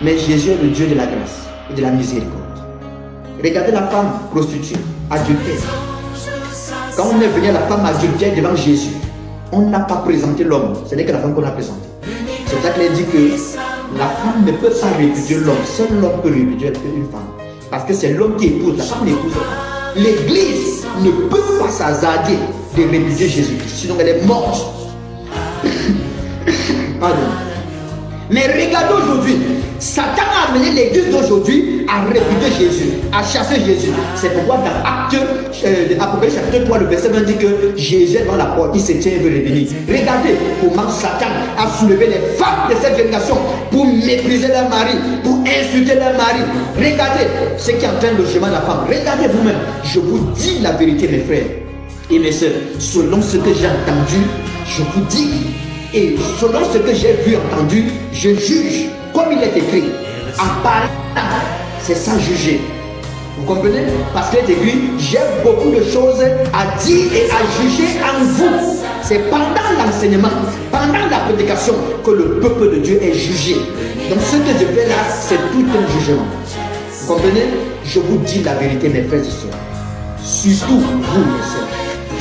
Mais Jésus est le Dieu de la grâce et de la miséricorde. Regardez la femme prostituée, adultère. Quand on est venu à la femme adultère devant Jésus, on n'a pas présenté l'homme, ce n'est que la femme qu'on a présentée. C'est pour ça qu'il dit que la femme ne peut pas répudier l'homme, seul l'homme peut répudier une femme. Parce que c'est l'homme qui épouse, la femme n'épouse pas. L'église ne peut pas s'hasarder de répudier Jésus-Christ, sinon elle est morte. Pardon. Mais regardez aujourd'hui, Satan a amené l'église d'aujourd'hui à répudier Jésus, à chasser Jésus. C'est pourquoi dans Apocalypse chapitre 3, le verset 20 dit que Jésus est dans la porte, il se tient et veut revenir. Regardez comment Satan a soulevé les femmes de cette génération pour mépriser leur mari, pour insulter leur mari. Regardez ce qui entraîne le chemin de la femme. Regardez vous-même. Je vous dis la vérité, mes frères et mes soeurs. Selon ce que j'ai entendu, je vous dis. Et selon ce que j'ai vu, entendu, je juge comme il est écrit. En parlant, c'est ça juger. Vous comprenez? Parce qu'il est écrit, j'ai beaucoup de choses à dire et à juger en vous. C'est pendant l'enseignement, pendant la prédication que le peuple de Dieu est jugé. Donc ce que je fais là, c'est tout un jugement. Vous comprenez? Je vous dis la vérité, mes frères et sœurs. Surtout vous, mes sœurs.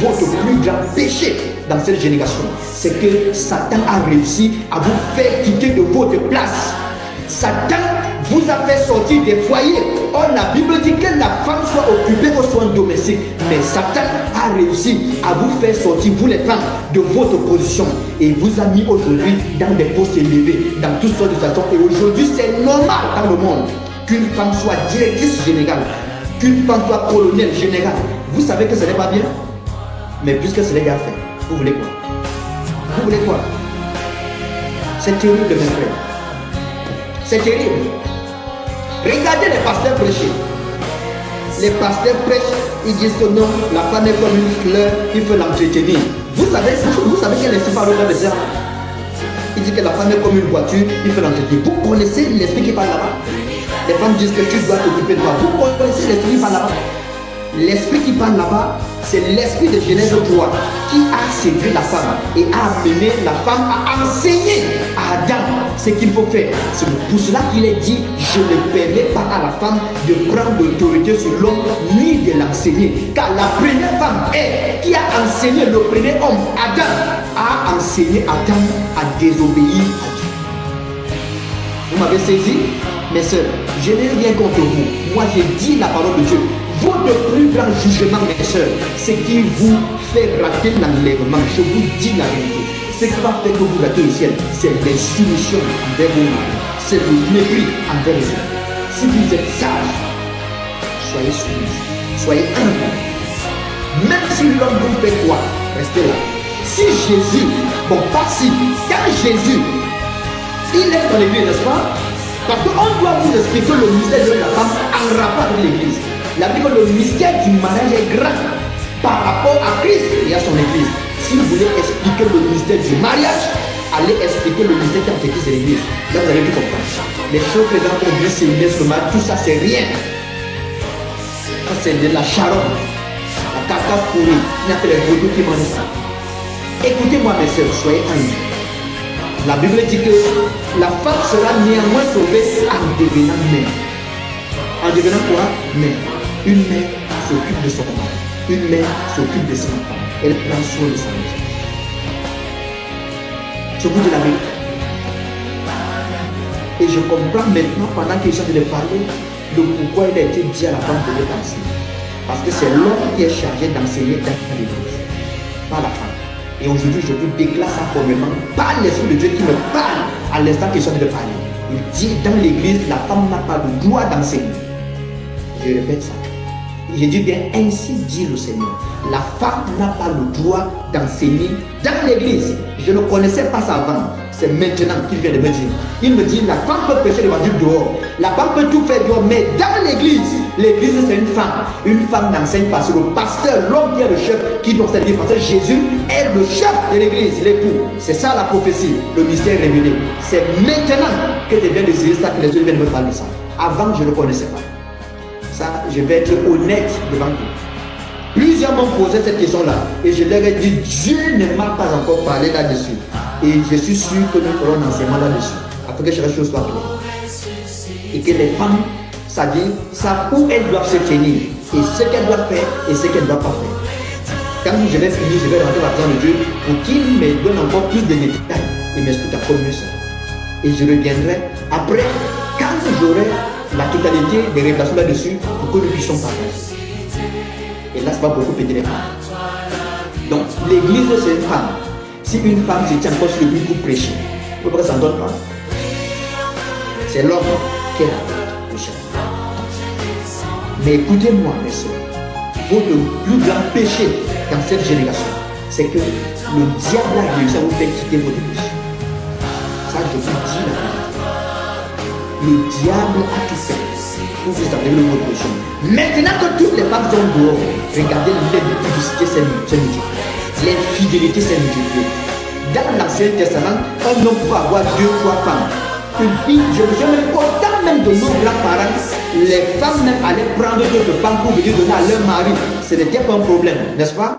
Votre plus grand péché dans cette génération, c'est que Satan a réussi à vous faire quitter de votre place. Satan vous a fait sortir des foyers. Or, la Bible dit que la femme soit occupée aux soins domestiques. Mais Satan a réussi à vous faire sortir, vous les femmes, de votre position. Et vous a mis aujourd'hui dans des postes élevés, dans toutes sortes de situations. Et aujourd'hui, c'est normal dans le monde qu'une femme soit directrice générale, qu'une femme soit colonel général. Vous savez que ce n'est pas bien. Mais puisque c'est déjà fait, vous voulez quoi? Vous voulez quoi? C'est terrible, mes frères. C'est terrible. Regardez les pasteurs prêcher. Les pasteurs prêchent, ils disent que non, la femme est comme une fleur, il faut l'entretenir. Vous savez quel esprit parle de ça? Il dit que la femme est comme une voiture, il faut l'entretenir. Vous connaissez l'esprit qui parle là-bas? Les femmes disent que tu dois t'occuper de moi. Vous connaissez l'esprit qui parle là-bas? L'esprit qui parle là-bas, c'est l'esprit de Genèse 3 qui a séduit la femme et a amené la femme à enseigner à Adam ce qu'il faut faire. C'est pour cela qu'il est dit, je ne permets pas à la femme de prendre l'autorité sur l'homme ni de l'enseigner. Car la première femme qui a enseigné le premier homme, Adam, a enseigné Adam à désobéir à Dieu. Vous m'avez saisi? Mes soeurs, je n'ai rien contre vous. Moi, j'ai dit la parole de Dieu. Votre plus grand jugement, mes soeurs, c'est qui vous fait rater l'enlèvement. Je vous dis la vérité. Ce qui va faire que vous ratez le ciel, c'est l'insoumission envers vos maris. C'est le mépris envers les hommes. Si vous êtes sage, soyez soumis, soyez humble. Même si l'homme vous fait quoi, restez là. Si Jésus, bon, pas si, quand Jésus, il est dans l'église, n'est-ce pas? Parce qu'on doit vous expliquer le mystère de la femme en rapport avec l'église. La Bible, le mystère du mariage est grand par rapport à Christ et à son église. Si vous voulez expliquer le mystère du mariage, allez expliquer le mystère qui a été de l'église. Là, vous allez tout comprendre. Les choses que les gens ont dit, c'est une mariage, tout ça, c'est rien. Ça, c'est de la charogne, la carcasse pourrie. Il y a les vaudous qui mangent ça. Écoutez-moi, mes soeurs, soyez humbles. La Bible dit que la femme sera néanmoins sauvée en devenant mère. En devenant quoi? Mère. Une mère s'occupe de son mari. Une mère s'occupe de son enfant. Elle prend soin de sa maison. Je vous dis la vérité. Et je comprends maintenant, pendant qu'il est en train de parler, de pourquoi il a été dit à la femme de l'enseigner. Parce que c'est l'homme qui est chargé d'enseigner dans l'église, pas la femme. Et aujourd'hui, je vous déclare ça formellement par l'Esprit de Dieu qui me parle à l'instant qu'il est en train de parler. Il dit dans l'église, la femme n'a pas le droit d'enseigner. Je répète ça. J'ai dit bien, ainsi dit le Seigneur. La femme n'a pas le droit d'enseigner dans l'église. Je ne connaissais pas ça avant. C'est maintenant qu'il vient de me dire. Il me dit, la femme peut prêcher l'évangile dehors. La femme peut tout faire dehors. Mais dans l'église, l'église c'est une femme. Une femme n'enseigne pas. C'est le pasteur, l'homme qui est le chef, qui doit enseigner. Parce que Jésus est le chef de l'église, l'époux. C'est ça la prophétie, le mystère révélé. C'est maintenant que je viens de dire ça, que les autres viennent me parler de ça. Avant, je ne connaissais pas. Ça, je vais être honnête devant vous. Plusieurs m'ont posé cette question-là et je leur ai dit, Dieu ne m'a pas encore parlé là-dessus. Et je suis sûr que nous ferons un enseignement là-dessus, afin que chaque chose soit claire. et que les femmes, ça dit, savent où elles doivent se tenir et ce qu'elles doivent faire et ce qu'elles ne doivent pas faire. Quand je vais finir, je vais rentrer dans la présence de Dieu pour qu'il me donne encore plus de détails et m'explique encore mieux ça. Et je reviendrai après, quand j'aurai la totalité des révélations là-dessus pour que nous puissions partager. Et là, ça va beaucoup péter les femmes. Donc, l'église, c'est une femme. Si une femme se tient encore sur le but pour prêcher, pourquoi ça ne donne pas? C'est l'homme qui est la tête, le chef. Mais écoutez-moi, mes soeurs, votre plus grand péché dans cette génération, c'est que le diable a réussi à vous faire quitter votre péché. Ça, je vous dis la vérité. Le diable a tout fait pour vous amener votre péché. Maintenant que toutes les femmes sont dehors, regardez les publicités, c'est multiplié. Les fidélités, c'est multiplié. Dans l'Ancien Testament, un homme pouvait avoir 2 ou 3 femmes. Je me souviens même autant même de nos grands-parents, les femmes même allaient prendre d'autres femmes pour venir donner à leur mari. Ce n'était pas un problème, n'est-ce pas?